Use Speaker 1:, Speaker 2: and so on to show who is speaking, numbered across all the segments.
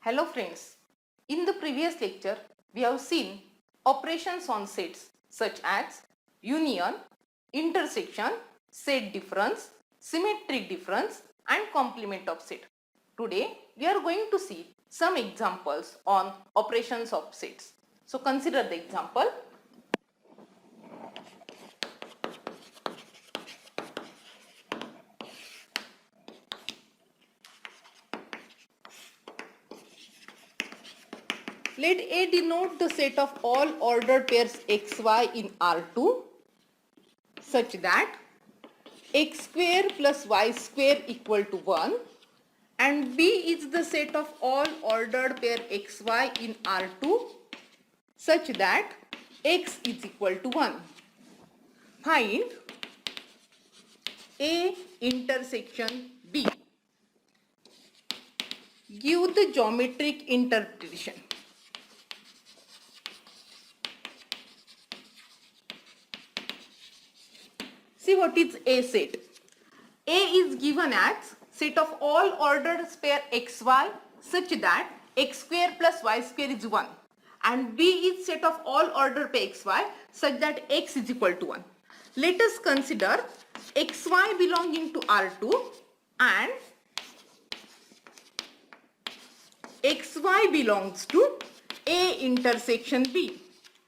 Speaker 1: Hello friends, in the previous lecture we have seen operations on sets such as union, intersection, set difference, symmetric difference and complement of set. Today we are going to see some examples on operations of sets. So consider the example. Let A denote the set of all ordered pairs xy in R2 such that x square plus y square equal to 1 and B is the set of all ordered pair xy in R2 such that x is equal to 1. Find A intersection B. Give the geometric interpretation. See what is A set. A is given as set of all ordered pair xy such that x square plus y square is 1 and B is set of all ordered pair xy such that x is equal to 1. Let us consider xy belonging to R2 and xy belongs to A intersection B.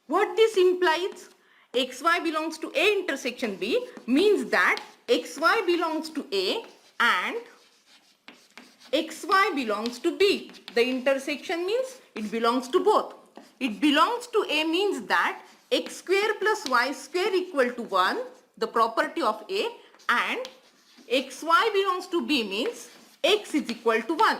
Speaker 1: What this implies? Xy belongs to A intersection B means that xy belongs to A and xy belongs to B. The intersection means it belongs to both. It belongs to A means that x square plus y square equal to 1, the property of A, and xy belongs to B means x is equal to 1.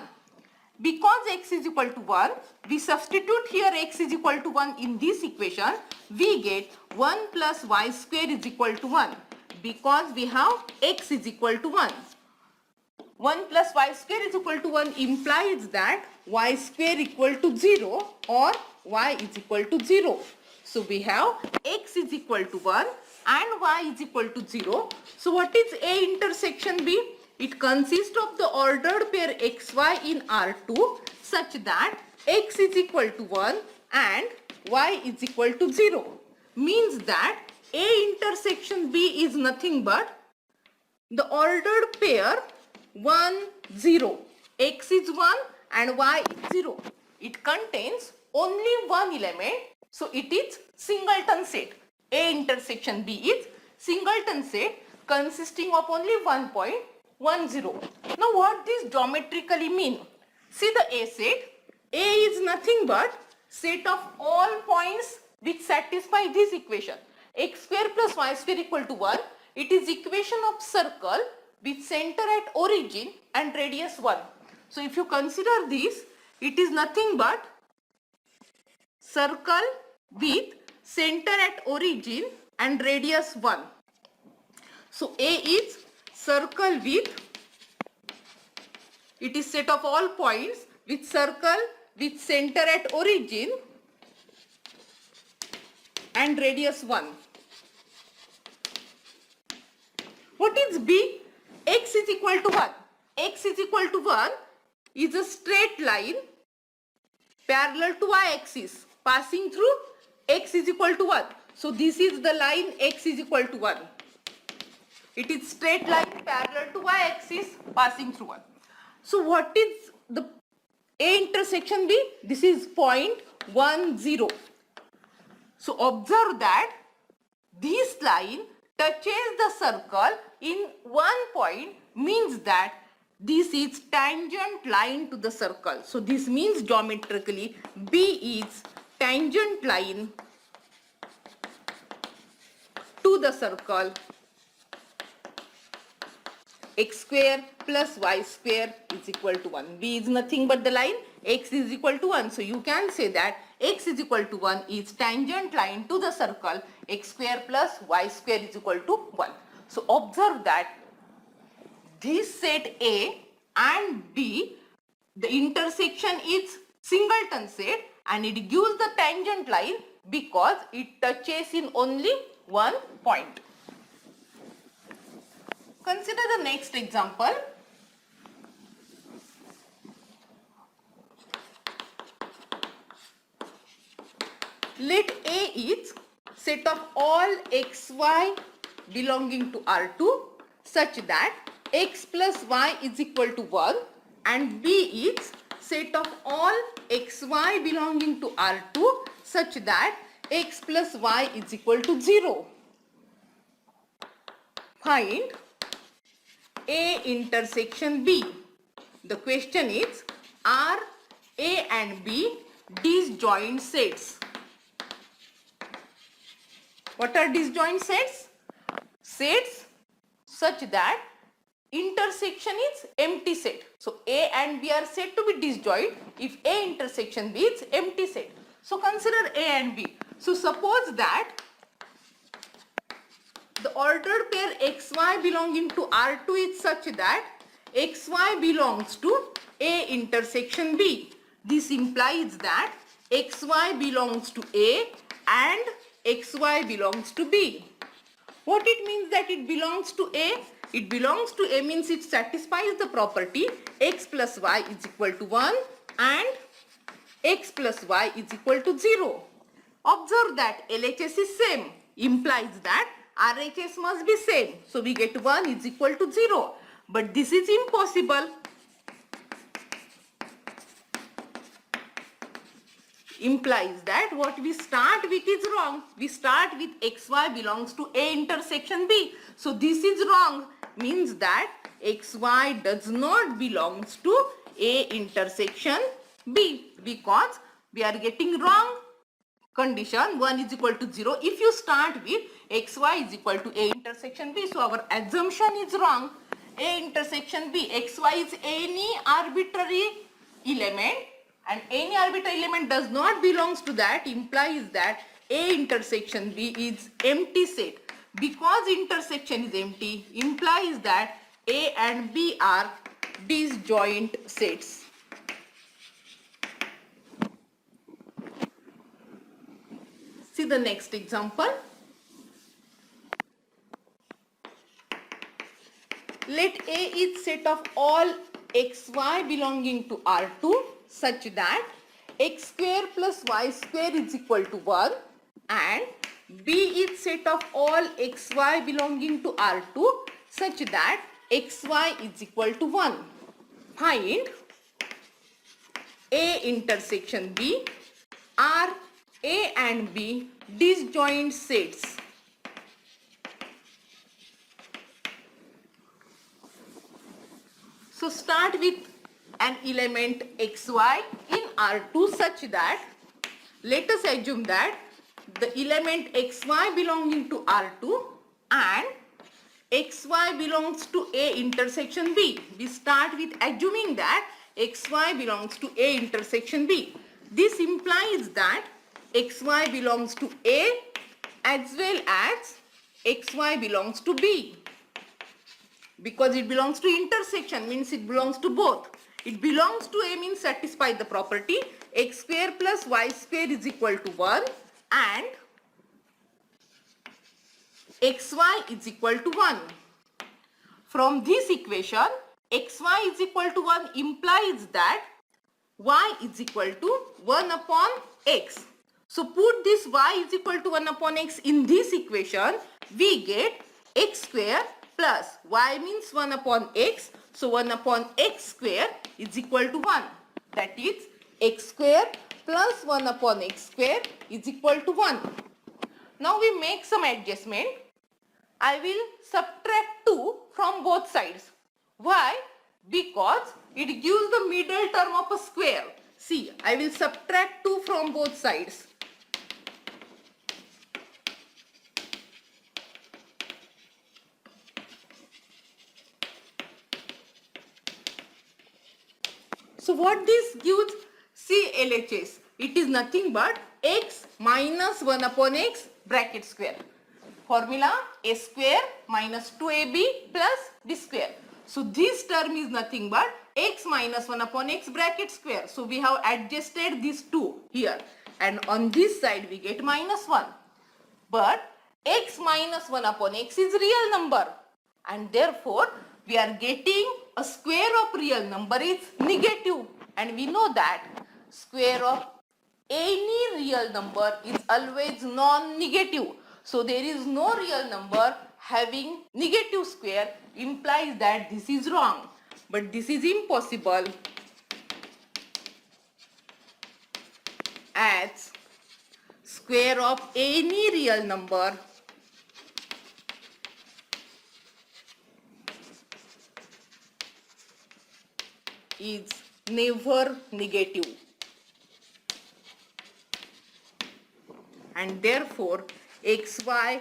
Speaker 1: Because x is equal to 1, we substitute here x is equal to 1 in this equation, we get 1 plus y square is equal to 1 because we have x is equal to 1. 1 plus y square is equal to 1 implies that y square equal to 0 or y is equal to 0. So we have x is equal to 1 and y is equal to 0. So what is A intersection B? It consists of the ordered pair xy in R2 such that x is equal to 1 and y is equal to 0. Means that A intersection B is nothing but the ordered pair 1, 0. X is 1 and y is 0. It contains only one element. So it is singleton set. A intersection B is singleton set consisting of only 1 point 1, 0. Now what this geometrically mean? See the A set. A is nothing but set of all points which satisfy this equation. X square plus y square equal to 1. It is equation of circle with center at origin and radius 1. So if you consider this, it is nothing but circle with center at origin and radius 1. So A is circle with, it is set of all points with circle with center at origin and radius 1. What is B? X is equal to 1. X is equal to 1 is a straight line parallel to y-axis passing through x is equal to 1. So this is the line x is equal to 1. It is straight line parallel to y-axis passing through 1. So what is the A intersection B? This is point 1, 0. So observe that this line touches the circle in one point means that this is tangent line to the circle. So this means geometrically B is tangent line to the circle x square plus y square is equal to 1. B is nothing but the line x is equal to 1. So you can say that x is equal to 1 is tangent line to the circle x square plus y square is equal to 1. So observe that this set A and B, the intersection is singleton set and it gives the tangent line because it touches in only one point. Consider the next example. set of all xy belonging to R2 such that x plus y is equal to 1, and B is set of all xy belonging to R2 such that x plus y is equal to 0. Find A intersection B. The question is, are A and B disjoint sets? What are disjoint sets? Sets such that intersection is empty set. So A and B are said to be disjoint if A intersection B is empty set. So consider A and B. So suppose that the ordered pair xy belonging to R2 is such that xy belongs to A intersection B. This implies that xy belongs to A and xy belongs to B. What it means that it belongs to A? It belongs to A means it satisfies the property x plus y is equal to 1 and x plus y is equal to 0. Observe that LHS is same, implies that RHS must be same. So we get 1 is equal to 0. But this is impossible. Implies that what we start with is wrong. We start with xy belongs to A intersection B. So this is wrong. Means that xy does not belongs to A intersection B, because we are getting wrong condition. 1 is equal to 0 if you start with xy is equal to A intersection B. So our assumption is wrong. A intersection B, xy is any arbitrary element, and any arbitrary element does not belongs to that, implies that A intersection B is empty set. Because intersection is empty, implies that A and B are disjoint sets. See the next example. Let A is set of all xy belonging to R2 such that x square plus y square is equal to 1, and B is set of all xy belonging to R2 such that xy is equal to 1. Find A intersection B. Are A and B disjoint sets? So start with an element xy in R2 such that, let us assume that the element xy belonging to R2 and xy belongs to A intersection B. We start with assuming that xy belongs to A intersection B. This implies that xy belongs to A as well as xy belongs to B. Because it belongs to intersection means it belongs to both. It belongs to A means satisfy the property x square plus y square is equal to 1 and xy is equal to 1. From this equation, xy is equal to 1 implies that y is equal to 1 upon x. So put this y is equal to 1 upon x in this equation, we get x square plus y means 1 upon x. So 1 upon x square is equal to 1. That is x square plus 1 upon x square is equal to 1. Now we make some adjustment. I will subtract 2 from both sides. Why? Because it gives the middle term of a square. See, I will subtract 2 from both sides. So what this gives? See LHS. It is nothing but x minus 1 upon x bracket square. Formula a square minus 2ab plus b square. So this term is nothing but x minus 1 upon x bracket square. So we have adjusted these 2 here, and on this side we get minus 1. But x minus 1 upon x is real number, and therefore we are getting a square of real number is negative, and we know that square of any real number is always non-negative. So there is no real number having negative square, implies that this is wrong. But this is impossible, as square of any real number is never negative, and therefore xy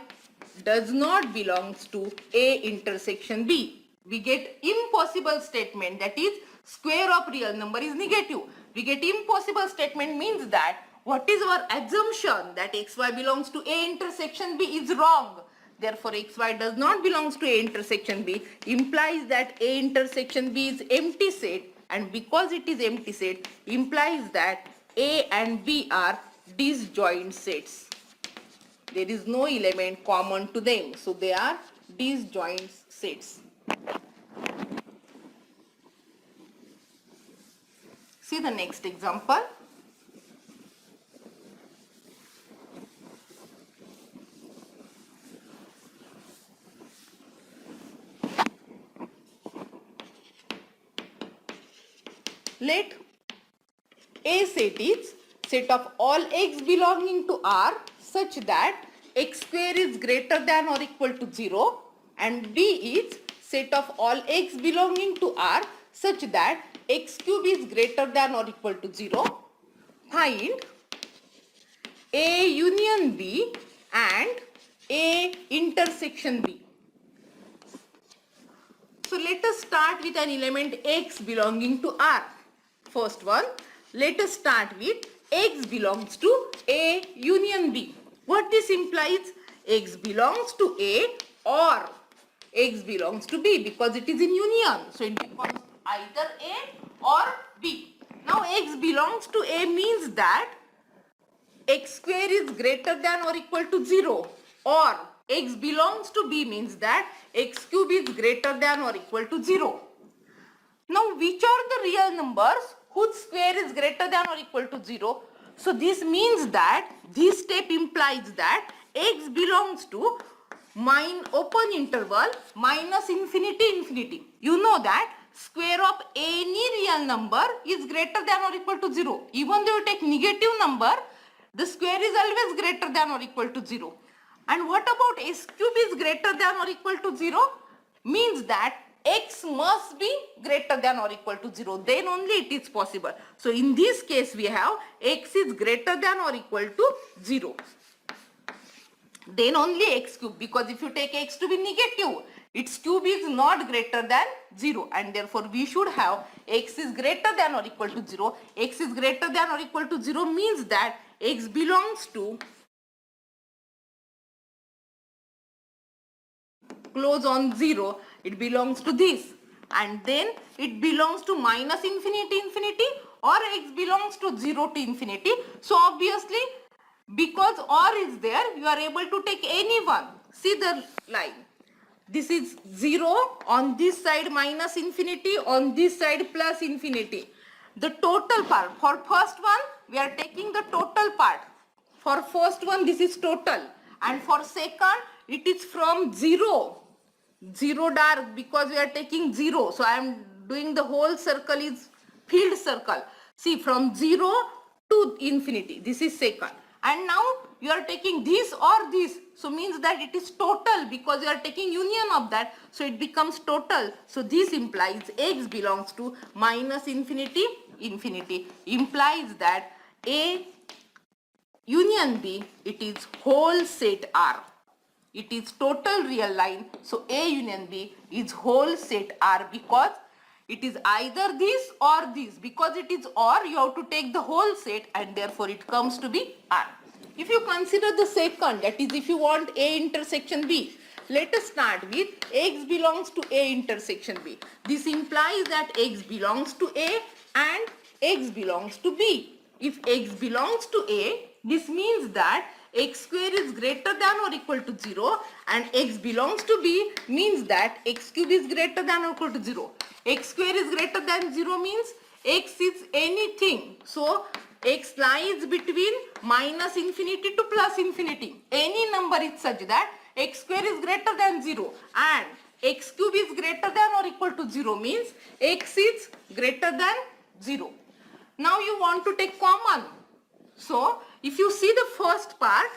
Speaker 1: does not belongs to A intersection B. We get impossible statement, that is square of real number is negative. We get impossible statement means that what is our assumption, that xy belongs to A intersection B is wrong. Therefore xy does not belongs to A intersection B, implies that A intersection B is empty set, and because it is empty set implies that A and B are disjoint sets. There is no element common to them, so they are disjoint sets. See the next example. Let A set is set of all x belonging to R such that x square is greater than or equal to 0, and B is set of all x belonging to R such that x cube is greater than or equal to 0. Find A union B and A intersection B. So let us start with an element x belonging to R. First one, let us start with x belongs to A union B. What this implies? X belongs to A or x belongs to B, because it is in union. So it becomes either A or B. Now x belongs to A means that x square is greater than or equal to 0, or x belongs to B means that x cube is greater than or equal to 0. Now which are the real numbers whose square is greater than or equal to 0? So this means that this step implies that x belongs to open interval minus infinity infinity. You know that square of any real number is greater than or equal to 0. Even though you take negative number, the square is always greater than or equal to 0. And what about x cube is greater than or equal to 0? Means that x must be greater than or equal to 0. Then only it is possible. So in this case we have x is greater than or equal to 0. Then only x cube, because if you take x to be negative, its cube is not greater than 0, and therefore we should have x is greater than or equal to 0. X is greater than or equal to 0 means that x belongs to close on 0, it belongs to this, and then it belongs to minus infinity infinity, or x belongs to 0 to infinity. So obviously because or is there, you are able to take any one. See the line. This is 0, on this side minus infinity, on this side plus infinity. The total part, for first one we are taking the total part. For first one this is total, and for second it is from 0 dark, because we are taking 0. So I am doing the whole circle is filled circle. See, from 0 to infinity, this is second. And now you are taking this or this, so means that it is total, because you are taking union of that, so it becomes total. So this implies x belongs to minus infinity infinity, implies that A union B, it is whole set R. It is total real line, so A union B is whole set R, because it is either this or this. Because it is or, you have to take the whole set, and therefore it comes to be R. If you consider the second, that is if you want A intersection B, let us start with x belongs to A intersection B. This implies that x belongs to A and x belongs to B. If x belongs to A, this means that x square is greater than or equal to 0, and x belongs to B means that x cube is greater than or equal to 0. X square is greater than 0 means x is anything. So x lies between minus infinity to plus infinity. Any number is such that x square is greater than 0 and x cube is greater than or equal to 0 means x is greater than 0. Now you want to take common. So if you see the first part,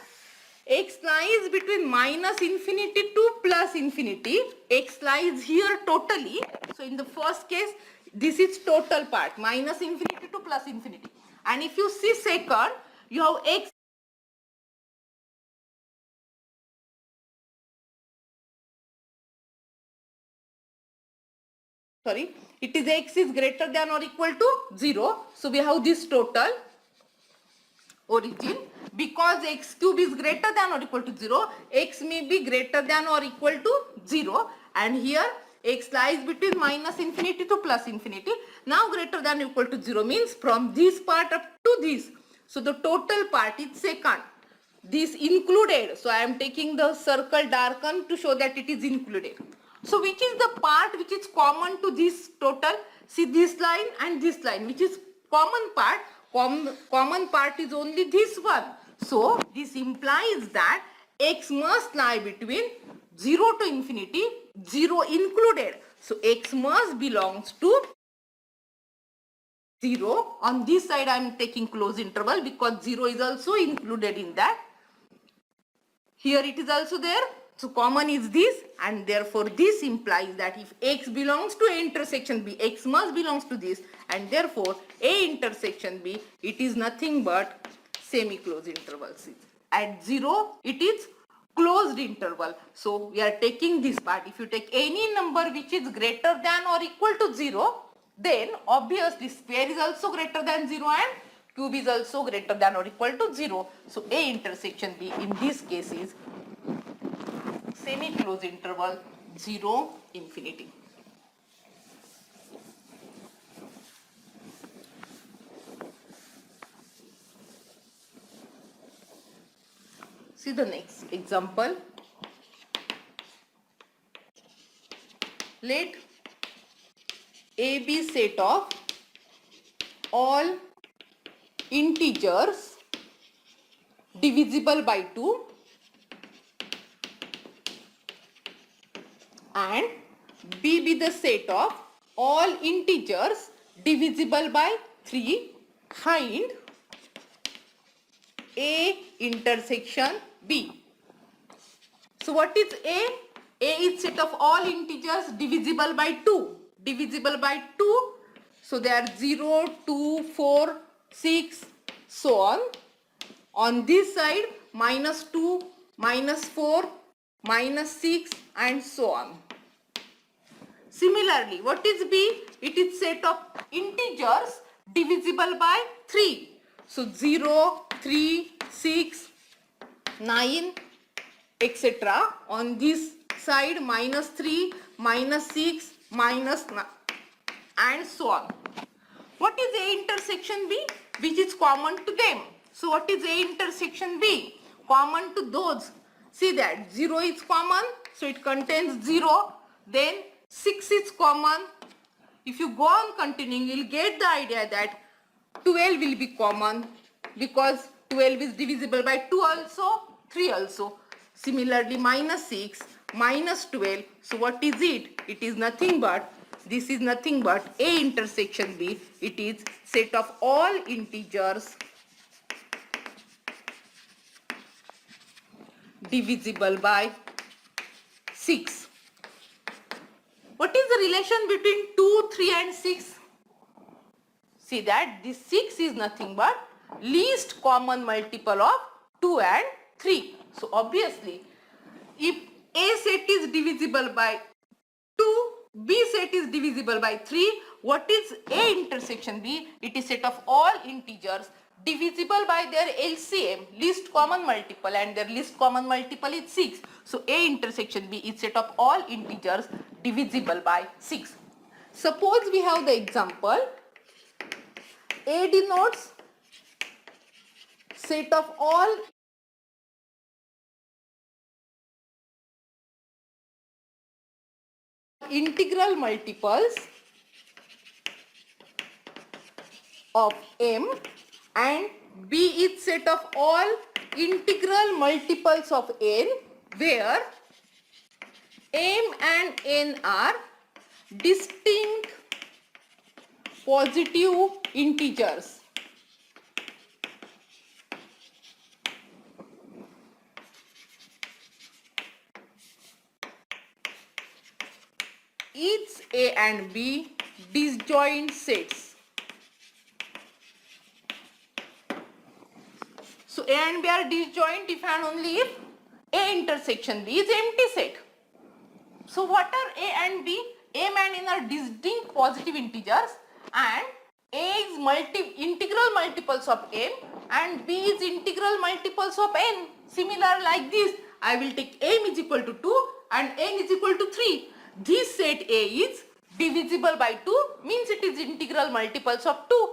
Speaker 1: x lies between minus infinity to plus infinity. X lies here totally. So in the first case, this is total part, minus infinity to plus infinity. And if you see second, you have x it is x is greater than or equal to 0. So we have this total origin. Because x cube is greater than or equal to 0, x may be greater than or equal to 0, and here x lies between minus infinity to plus infinity. Now greater than or equal to 0 means from this part up to this. So the total part is second. This included. So I am taking the circle darken to show that it is included. So which is the part which is common to this total? See this line and this line, which is common part. Common part is only this one. So this implies that x must lie between 0 to infinity, 0 included. So x must belongs to 0. On this side I am taking close interval because 0 is also included in that. Here it is also there. So common is this, and therefore this implies that if x belongs to A intersection B, x must belongs to this, and therefore A intersection B, it is nothing but semi-closed interval. At 0 it is closed interval. So we are taking this part. If you take any number which is greater than or equal to 0, then obviously square is also greater than 0 and cube is also greater than or equal to 0. So A intersection B in this case is semi-closed interval 0 infinity. See the next example. Let A be set of all integers divisible by 2 and B be the set of all integers divisible by 3. Find A intersection B. So what is A? A is set of all integers divisible by 2. Divisible by 2. So they are 0, 2, 4, 6, so on. On this side, minus 2, minus 4, minus 6 and so on. Similarly, what is B? It is set of integers divisible by 3. So 0, 3, 6, 9, etc. On this side, minus 3, minus 6, minus 9 and so on. What is A intersection B? Which is common to them. So what is A intersection B? Common to those. See that 0 is common, so it contains 0. Then 6 is common. If you go on continuing, you will get the idea that 12 will be common because 12 is divisible by 2 also, 3 also. Similarly, minus 6, minus 12. So what is it? It is nothing but, this is nothing but A intersection B. It is set of all integers divisible by 6. What is the relation between 2, 3 and 6? See that this 6 is nothing but least common multiple of 2 and 3. So obviously, if A set is divisible by 2, B set is divisible by 3, what is A intersection B? It is set of all integers divisible by their LCM, least common multiple, and their least common multiple is 6. So A intersection B is set of all integers divisible by 6. Suppose we have the example, A denotes set of all integral multiples of M and B is set of all integral multiples of n where m and n are distinct positive integers. Each A and B disjoint sets. So A and B are disjoint if and only if A intersection B is empty set. So what are A and B? M and N are distinct positive integers and A is integral multiples of M and B is integral multiples of N. Similar like this, I will take M is equal to 2 and N is equal to 3. This set A is divisible by 2 means it is integral multiples of 2.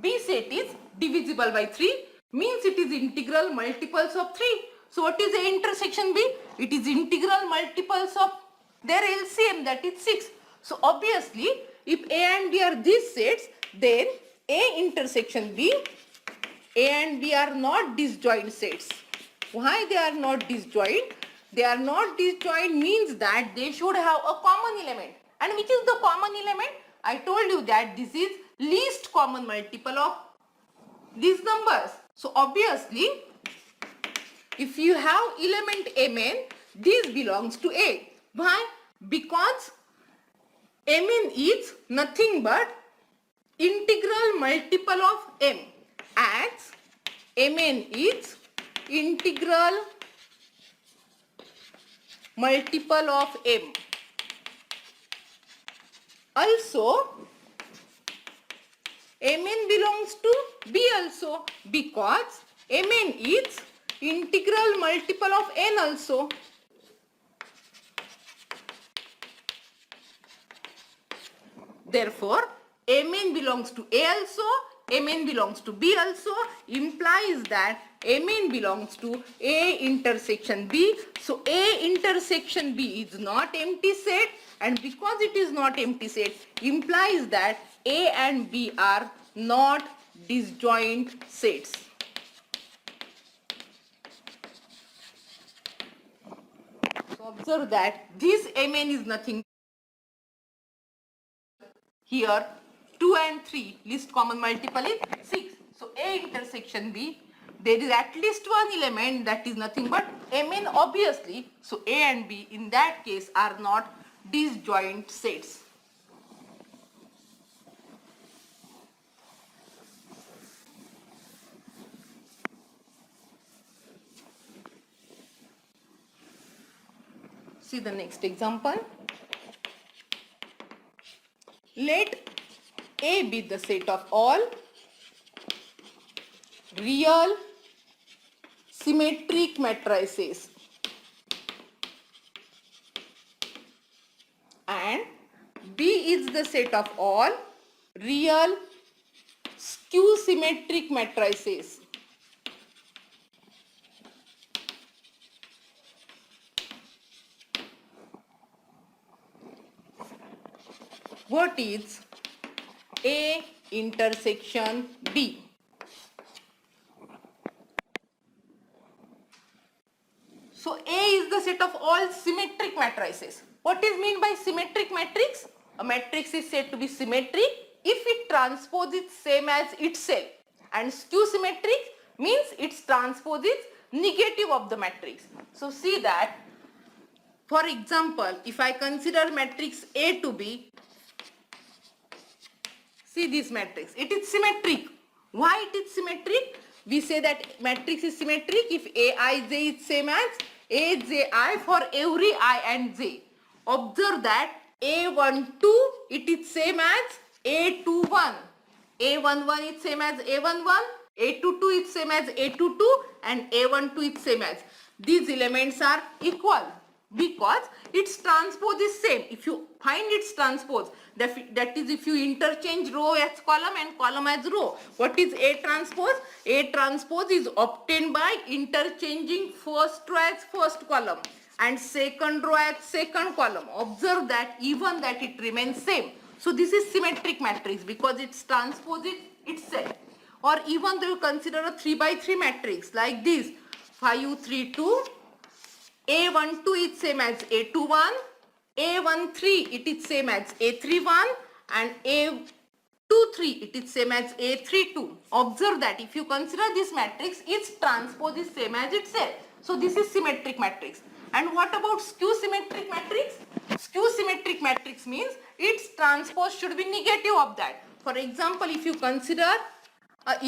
Speaker 1: B set is divisible by 3 means it is integral multiples of 3. So what is A intersection B? It is integral multiples of their LCM, that is 6. So obviously if A and B are these sets, then A intersection B, A and B are not disjoint sets. Why they are not disjoint? They are not disjoint means that they should have a common element. And which is the common element? I told you that this is least common multiple of these numbers. So obviously if you have element Mn, this belongs to A. Why? Because Mn is nothing but integral multiple of M, as Mn is integral multiple of M. Also Mn belongs to B also because Mn is integral multiple of N also. Therefore, Mn belongs to A also, Mn belongs to B also, implies that Mn belongs to A intersection B. So, A intersection B is not empty set, and because it is not empty set, implies that A and B are not disjoint sets. So, observe that this Mn is nothing. Here 2 and 3 least common multiple is 6. So A intersection B, there is at least one element that is nothing but Mn obviously. So A and B in that case are not disjoint sets. See the next example. Let A be the set of all real symmetric matrices and B is the set of all real skew symmetric matrices. What is A intersection B? So A is the set of all symmetric matrices. What is meant by symmetric matrix? A matrix is said to be symmetric if it transpose is same as itself, and skew symmetric means its transpose is negative of the matrix. So see that, for example, if I consider matrix A to be, see this matrix, it is symmetric. Why it is symmetric? We say that matrix is symmetric if Aij is same as Aji for every I and j. Observe that A12 it is same as A21, A11 is same as A11, A22 is same as A22 and A12 is same as. These elements are equal because its transpose is same. If you find its transpose, that is if you interchange row as column and column as row. What is A transpose? A transpose is obtained by interchanging first row as first column and second row as second column. Observe that even that it remains same. So this is symmetric matrix because its transpose is itself. Or even though you consider a 3 by 3 matrix like this, 5, 3, 2, A12 is same as A21, A13 it is same as A31 and A23 it is same as A32. Observe that if you consider this matrix, its transpose is same as itself. So this is symmetric matrix. And what about skew symmetric matrix? Skew symmetric matrix means its transpose should be negative of that. For example, if you consider a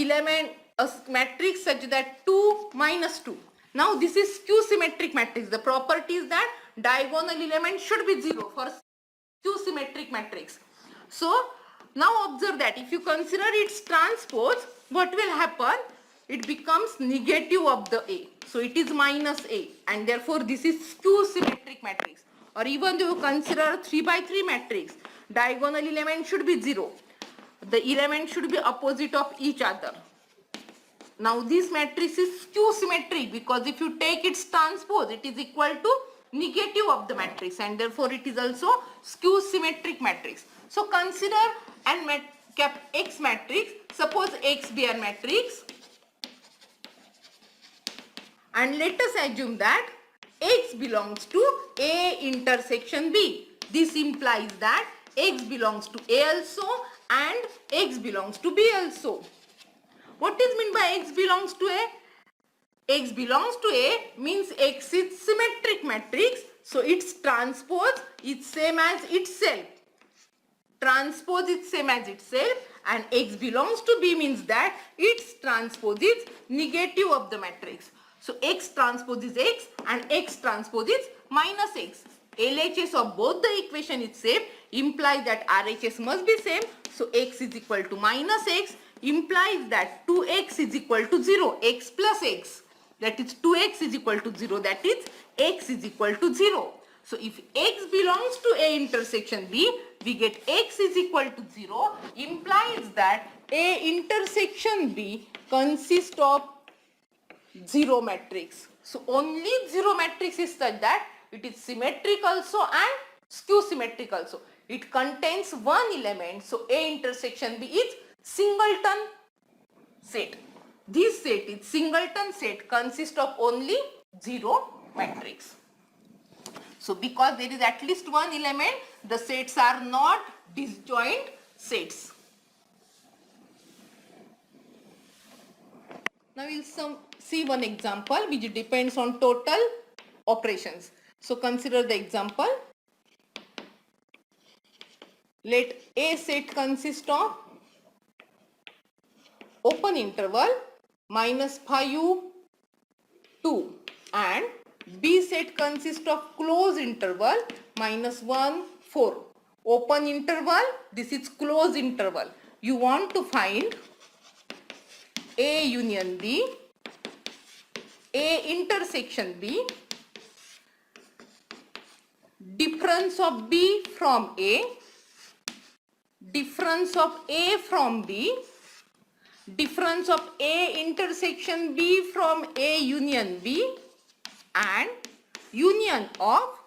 Speaker 1: matrix such that 2 minus 2. Now this is skew symmetric matrix. The property is that diagonal element should be 0 for skew symmetric matrix. So now observe that if you consider its transpose, what will happen? It becomes negative of the A. So it is minus A, and therefore this is skew symmetric matrix. Or even though you consider a 3 by 3 matrix, diagonal element should be 0. The element should be opposite of each other. Now this matrix is skew symmetric because if you take its transpose, it is equal to negative of the matrix, and therefore it is also skew symmetric matrix. So consider an X matrix. Suppose X be a matrix, and let us assume that X belongs to A intersection B. This implies that X belongs to A also and X belongs to B also. What is meant by X belongs to A? X belongs to A means X is symmetric matrix, so its transpose is same as itself. Transpose is same as itself, and X belongs to B means that its transpose is negative of the matrix. So X transpose is X and X transpose is minus X. LHS of both the equation is same, implies that RHS must be same. So X is equal to minus X, implies that 2X is equal to 0, X plus X. That is 2X is equal to 0, that is X is equal to 0. So if X belongs to A intersection B, we get X is equal to 0, implies that A intersection B consists of 0 matrix. So only 0 matrix is such that it is symmetric also and skew symmetric also. It contains one element, so A intersection B is singleton set. This set is singleton set, consists of only 0 matrix. So because there is at least one element, the sets are not disjoint sets. Now we will see one example which depends on total operations. So consider the example. Let A set consist of open interval minus 5, 2 and B set consists of closed interval minus 1, 4. Open interval, this is closed interval. You want to find A union B, A intersection B, difference of B from A, difference of A from B, difference of A intersection B from A union B, and union of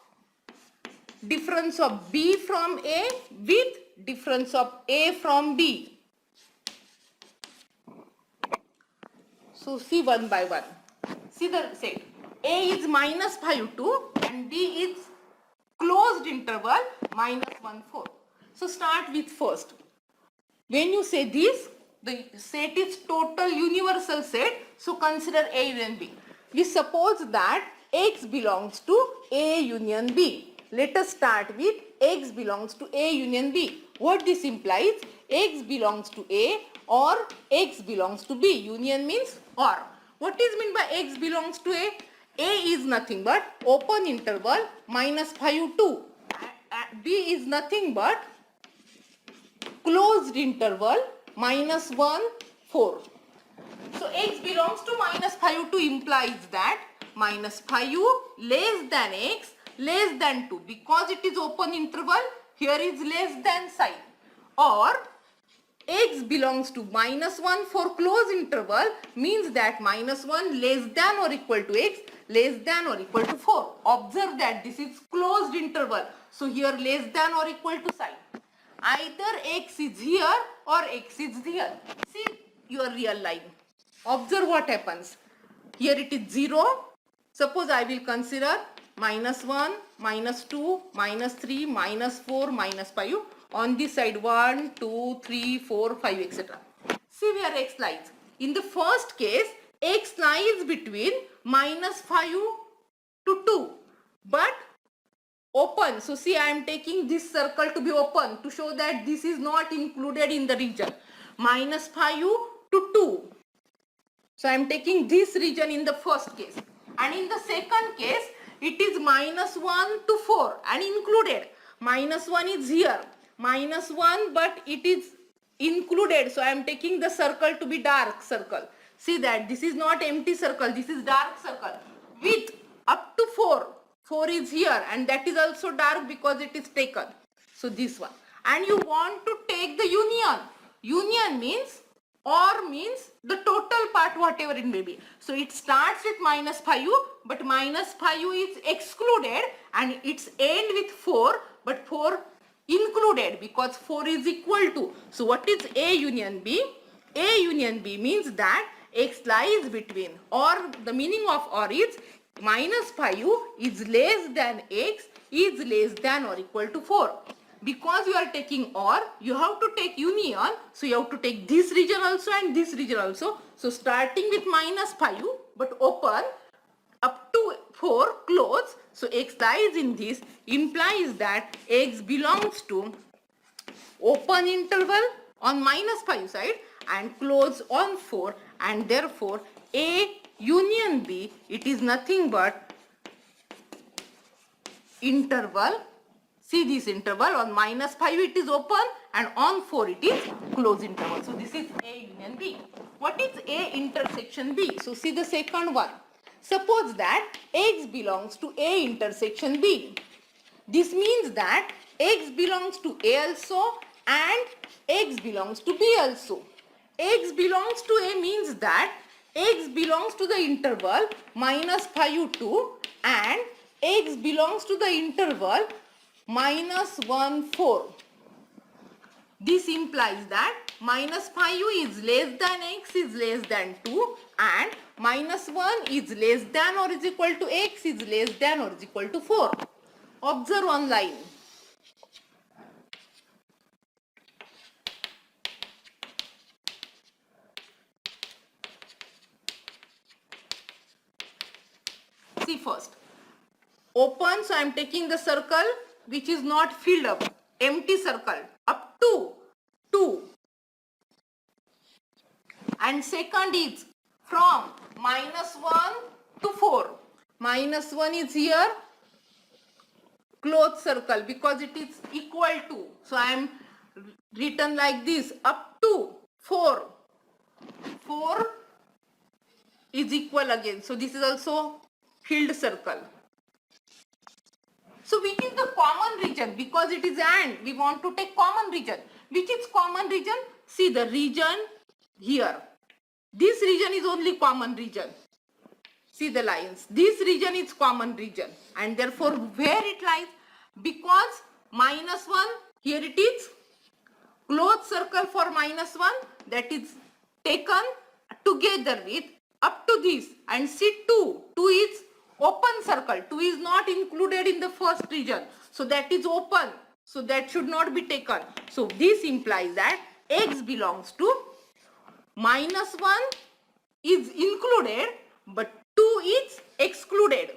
Speaker 1: difference of B from A with difference of A from B. So see one by one. See the set. A is minus 5, 2 and B is closed interval minus 1, 4. So start with first. When you say this, the set is total universal set. So consider A union B. We suppose that X belongs to A union B. Let us start with X belongs to A union B. What this implies? X belongs to A or X belongs to B. Union means or. What is meant by X belongs to A? A is nothing but open interval minus 5, 2. B is nothing but closed interval minus 1, 4. So X belongs to minus 5, 2 implies that minus 5 less than X less than 2. Because it is open interval, here is less than sign. Or X belongs to minus 1 for closed interval means that minus 1 less than or equal to X less than or equal to 4. Observe that this is closed interval. So here less than or equal to sign. Either X is here or X is here. See, your real line. Observe what happens. Here it is 0. Suppose I will consider -1, -2, -3, -4, -5. On this side 1, 2, 3, 4, 5, etc. See where x lies. In the first case, x lies between -5 to 2. But open. So see, I am taking this circle to be open to show that this is not included in the region. -5 to 2. So I am taking this region in the first case. And in the second case, it is -1 to 4 and included. -1 is here. -1, but it is included. So I am taking the circle to be dark circle. See that this is not empty circle. This is dark circle with up to 4. 4 is here and that is also dark because it is taken. So this one. And you want to take the union. Union means or means the total part whatever it may be. So it starts with -5 but -5 is excluded and its end with 4 but 4 included because 4 is equal to. So what is A union B? A union B means that x lies between, or the meaning of or is -5 is less than x is less than or equal to 4. Because you are taking or, you have to take union, so you have to take this region also and this region also. So starting with -5 but open up to 4 close, so x lies in this, implies that x belongs to open interval on -5 side and close on 4, and therefore A union B, it is nothing but interval. See this interval, on -5 it is open and on 4 it is closed interval. So this is A union B. What is A intersection B? So see the second one. Suppose that x belongs to A intersection B. This means that x belongs to A also and x belongs to B also. X belongs to A means that x belongs to the interval -5 to, and x belongs to the interval -1, 4. This implies that -5 is less than x is less than 2 and -1 is less than or is equal to x is less than or is equal to 4. Observe on line. See first. Open, so I am taking the circle which is not filled up. Empty circle up to 2. And second is from -1 to 4. -1 is here, closed circle because it is equal to. So I am written like this, up to 4. 4 is equal again. So this is also filled circle. So which is the common region? Because it is and we want to take common region. Which is common region? See the region here. This region is only common region. See the lines. This region is common region. And therefore where it lies? Because -1, here it is. Closed circle for -1, that is taken together with up to this. And see 2. 2 is open circle. 2 is not included in the first region. So that is open. So that should not be taken. So this implies that x belongs to -1 is included but 2 is excluded.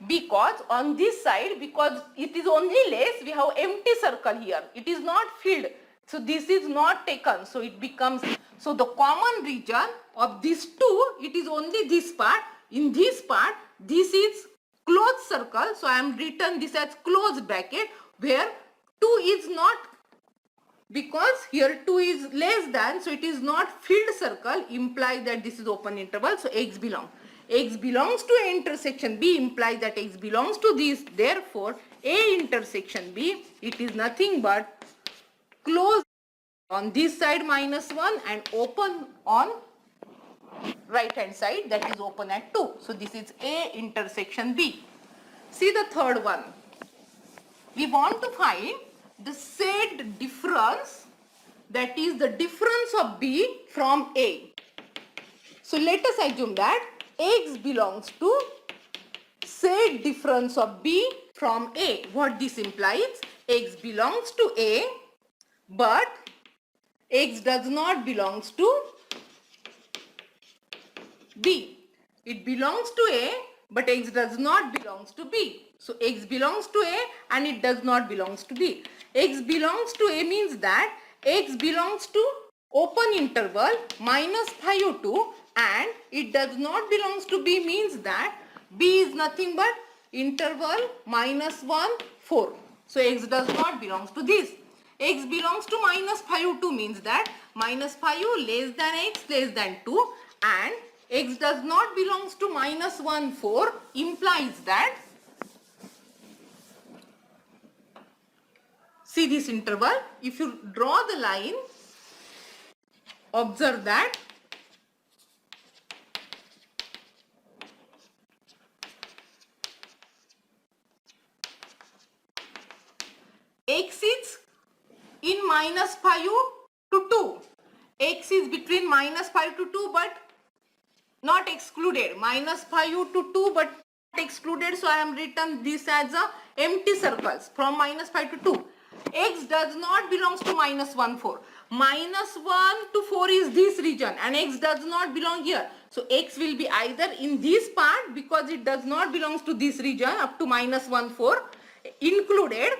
Speaker 1: Because on this side, because it is only less, we have empty circle here. It is not filled. So this is not taken. So it becomes, so the common region of these two, it is only this part. In this part, this is closed circle. So I am written this as closed bracket, where 2 is not, because here 2 is less than, so it is not filled circle, implies that this is open interval. So x belongs to A intersection B, implies that x belongs to this. Therefore A intersection B, it is nothing but closed on this side -1 and open on right hand side, that is open at 2. So this is A intersection B. See the third one. We want to find the said difference that is the difference of B from A. So let us assume that X belongs to said difference of B from A. What this implies? X belongs to A, but X does not belongs to B. It belongs to A, but X does not belongs to B. So X belongs to A and it does not belongs to B. X belongs to A means that X belongs to open interval minus pi to 2, and it does not belongs to B means that B is nothing but interval minus 1, 4. So X does not belongs to this. X belongs to minus pi to 2 means that minus pi less than X less than 2, and X does not belongs to minus 1, 4 implies that, see this interval, if you draw the line, observe that X is in minus pi to 2. X is between minus pi to 2 but not excluded. Minus pi to 2 but not excluded. So I am written this as a empty circles from minus pi to 2. X does not belongs to minus 1, 4. Minus 1 to 4 is this region and X does not belong here. So X will be either in this part because it does not belongs to this region up to minus 1, 4 included.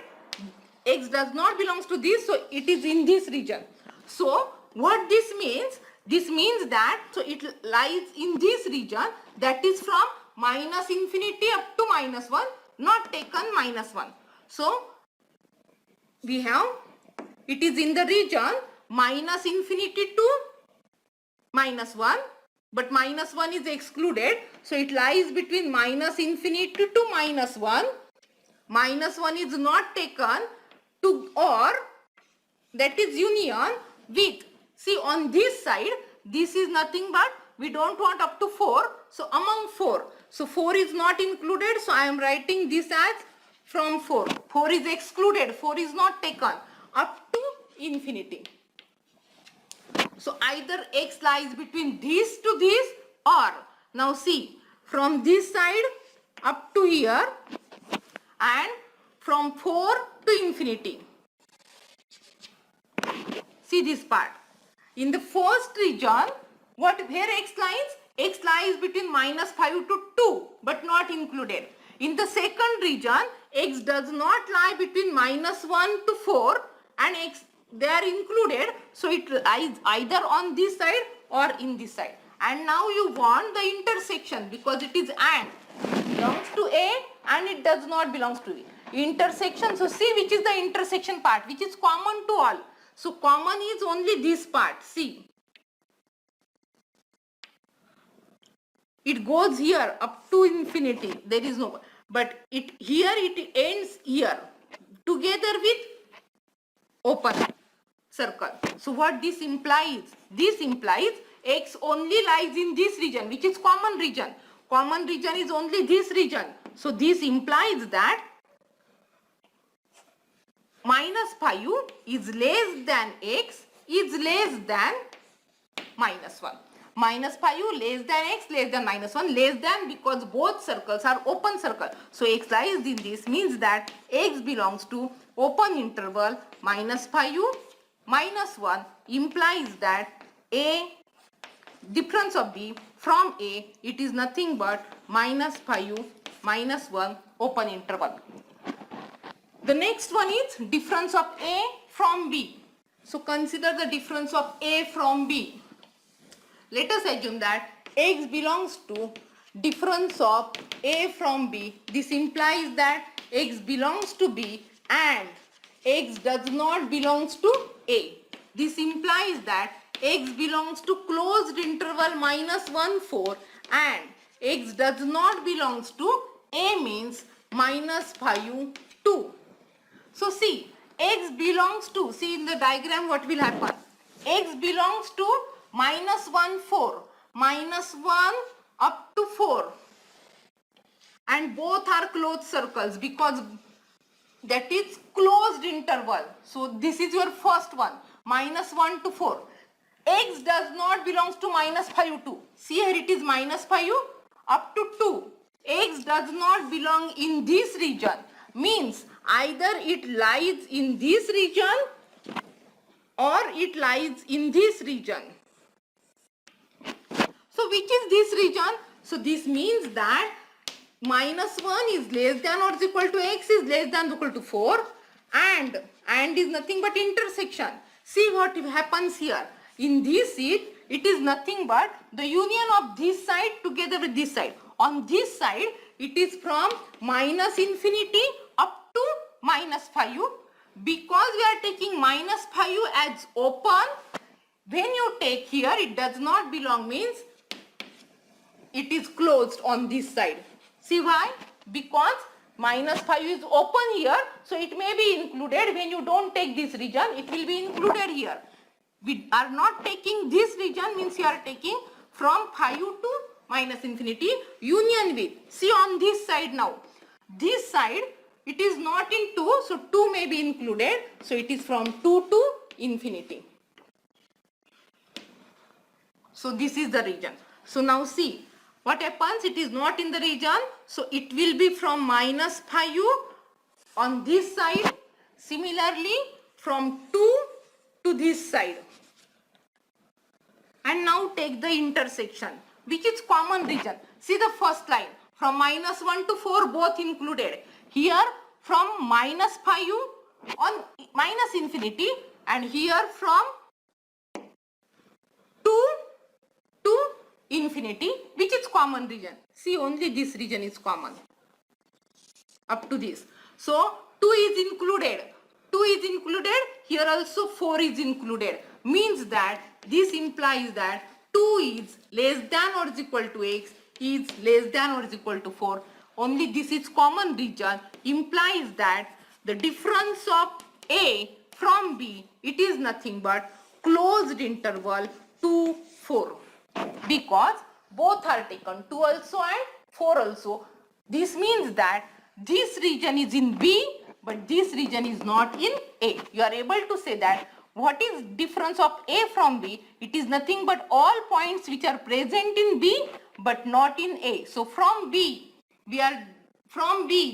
Speaker 1: X does not belongs to this, so it is in this region. So what this means? This means that so it lies in this region, that is from minus infinity up to minus 1, not taken minus 1. So we have, it is in the region minus infinity to minus 1, but minus 1 is excluded. So it lies between minus infinity to minus 1. Minus 1 is not taken to, or that is union with, see on this side, this is nothing but we don't want up to 4. So among 4. So 4 is not included. So I am writing this as from 4. 4 is excluded. 4 is not taken up to infinity. So either X lies between this to this, or now see from this side up to here and from 4 to infinity. See this part. In the first region, where X lies? X lies between minus 5 to 2 but not included. In the second region, X does not lie between minus 1 to 4 and X, they are included. So it lies either on this side or in this side. And now you want the intersection because it is and. It belongs to A and it does not belongs to B. Intersection, so see which is the intersection part, which is common to all. So common is only this part, see. It goes here up to infinity, there is no, but it here it ends here together with open circle. So what this implies? This implies X only lies in this region, which is common region. Common region is only this region. So this implies that minus pi is less than X is less than minus 1. Minus pi less than X less than minus 1, less than because both circles are open circle. So X lies in this means that X belongs to open interval minus pi minus 1 implies that A difference of B from A, it is nothing but minus pi minus 1 open interval. The next one is difference of A from B. So consider the difference of A from B. Let us assume that X belongs to difference of A from B. This implies that X belongs to B and X does not belongs to A. This implies that X belongs to closed interval minus 1, 4 and X does not belongs to A means minus pi 2. So see, X belongs to, see in the diagram what will happen. X belongs to minus 1, 4, minus 1 up to 4 and both are closed circles because that is closed interval. So this is your first one, -1 to 4. X does not belongs to -5 to. See here it is -5 up to 2. X does not belong in this region. Means either it lies in this region or it lies in this region. So which is this region? So this means that -1 is less than or equal to x is less than or equal to 4, and is nothing but intersection. See what happens here. In this seat, it is nothing but the union of this side together with this side. On this side, it is from -infinity up to -5. Because we are taking -5 as open, when you take here, it does not belong, means it is closed on this side. See why? Because -5 is open here, so it may be included. When you don't take this region, it will be included here. We are not taking this region, means you are taking from 5 to -infinity union with. See on this side now. This side, it is not in 2, so 2 may be included. So it is from 2 to infinity. So this is the region. So now see. What happens? It is not in the region, so it will be from -5 on this side. Similarly, from 2 to this side. And now take the intersection, which is common region. See the first line, from -1 to 4 both included. Here from -5 on -infinity, and here from 2 to infinity, which is common region. See, only this region is common up to this. So 2 is included. 2 is included. Here also 4 is included. Means that this implies that 2 is less than or is equal to x is less than or is equal to 4. Only this is common region. Implies that the difference of A from B, it is nothing but closed interval 2, 4. Because both are taken, 2 also and 4 also. This means that this region is in B, but this region is not in A. You are able to say that what is difference of A from B? It is nothing but all points which are present in B but not in A. So from B,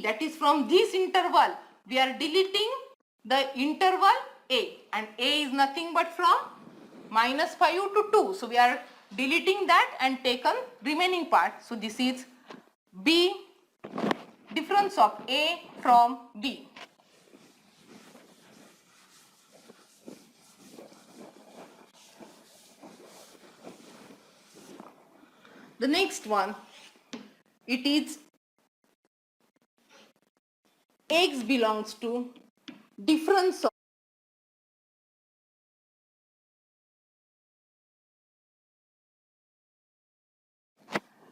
Speaker 1: that is from this interval, we are deleting the interval A, and A is nothing but from -5 to 2. So we are deleting that and taken remaining part. So this is B, difference of A from B. The next one, it is X belongs to difference of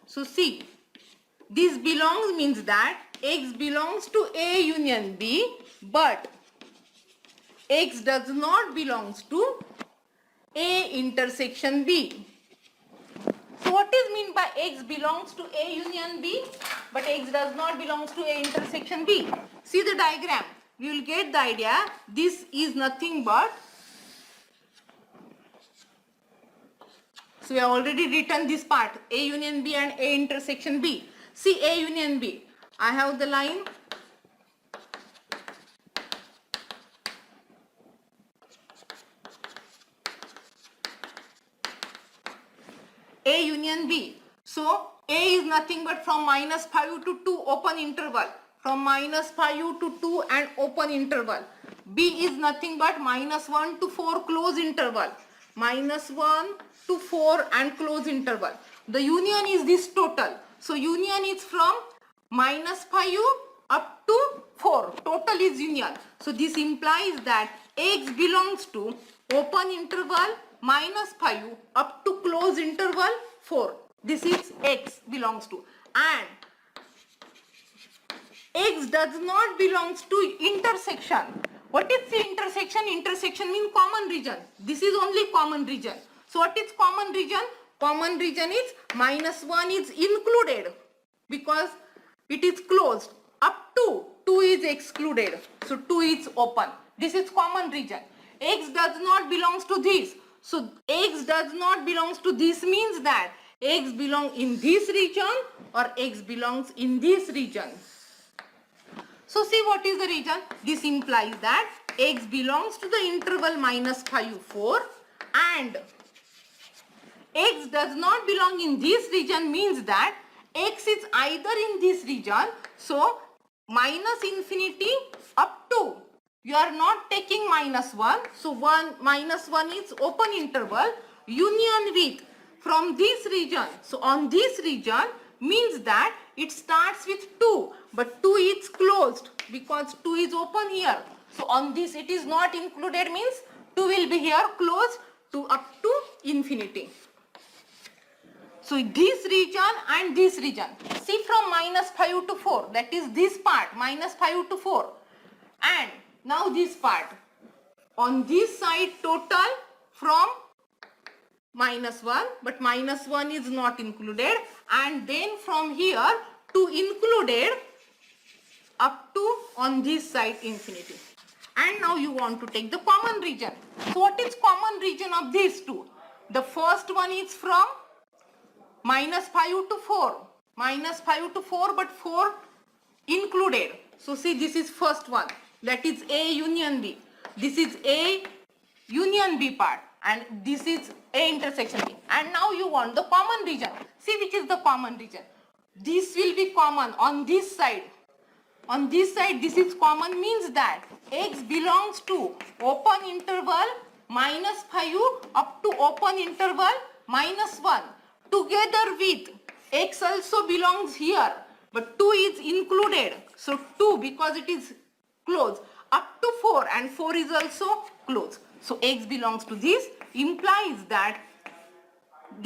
Speaker 1: So see, this belongs means that X belongs to A union B, but X does not belongs to A intersection B. So what is mean by X belongs to A union B, but X does not belongs to A intersection B? See the diagram. You will get the idea. This is nothing but, so we have already written this part, A union B and A intersection B. See A union B. I have the line. A union B. So A is nothing but from -5 to 2 open interval. From -5 to 2 and open interval. B is nothing but -1 to 4 close interval. -1 to 4 and close interval. The union is this total. So union is from -5 up to 4. Total is union. So this implies that X belongs to open interval -5 up to close interval 4. This is X belongs to. And X does not belongs to intersection. What is the intersection? Intersection means common region. This is only common region. So what is common region? Common region is -1 is included because it is closed up to 2 is excluded. So 2 is open. This is common region. X does not belongs to this. So X does not belongs to this means that X belongs in this region or X belongs in this region. So see what is the region? This implies that X belongs to the interval -5, 4 and X does not belong in this region means that X is either in this region, so -infinity up to, you are not taking -1, so 1 is open interval union with from this region. So on this region means that it starts with 2 but 2 is closed because 2 is open here. So on this it is not included means 2 will be here closed to up to infinity. So this region and this region, see from -5 to 4, that is this part -5 to 4, and now this part on this side total from -1 but -1 is not included, and then from here to included up to on this side infinity. And now you want to take the common region. So what is common region of these two? The first one is from -5 to 4, -5 to 4 but 4 included. So see, this is first one, that is A union B. This is A union B part and this is A intersection B. And now you want the common region. See which is the common region. This will be common on this side. On this side this is common means that X belongs to open interval -5 up to open interval -1 together with X also belongs here but 2 is included. So 2 because it is closed up to 4 and 4 is also closed. So X belongs to this implies that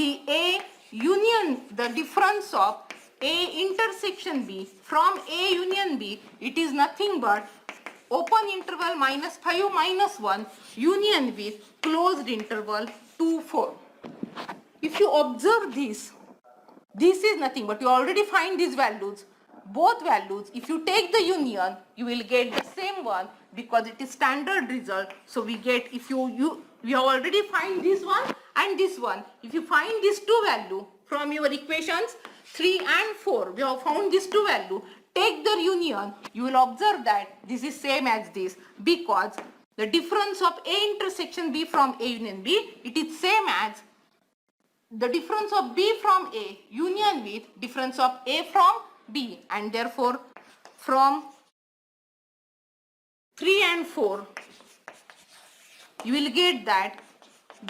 Speaker 1: the A union, the difference of A intersection B from A union B, it is nothing but open interval -5 -1 union with closed interval 2 4. If you observe this is nothing but you already find these values, both values. If you take the union you will get the same one because it is standard result. So we get, if you have already find this one and this one, if you find these two value from your equations 3 and 4, we have found these two value, take their union, you will observe that this is same as this because the difference of A intersection B from A union B, it is same as the difference of B from A union with difference of A from B, and therefore from 3 and 4 you will get that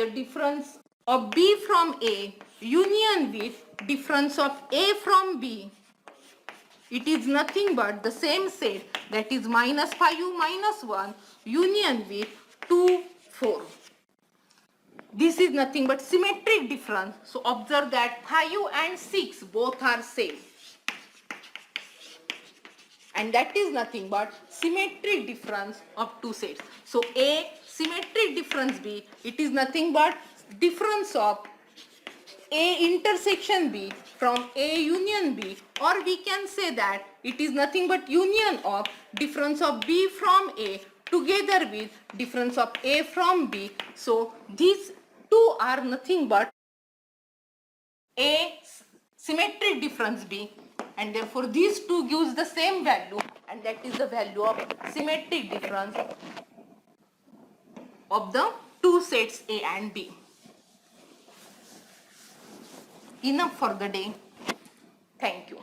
Speaker 1: the difference of B from A union with difference of A from B, it is nothing but the same set, that is -5 -1 union with 2 4. This is nothing but symmetric difference. So observe that 5 and 6 both are same. And that is nothing but symmetric difference of two sets. So A symmetric difference B, it is nothing but difference of A intersection B from A union B, or we can say that it is nothing but union of difference of B from A together with difference of A from B. So these two are nothing but A symmetric difference B, and therefore these two gives the same value, and that is the value of symmetric difference of the two sets A and B. Enough for the day. Thank you.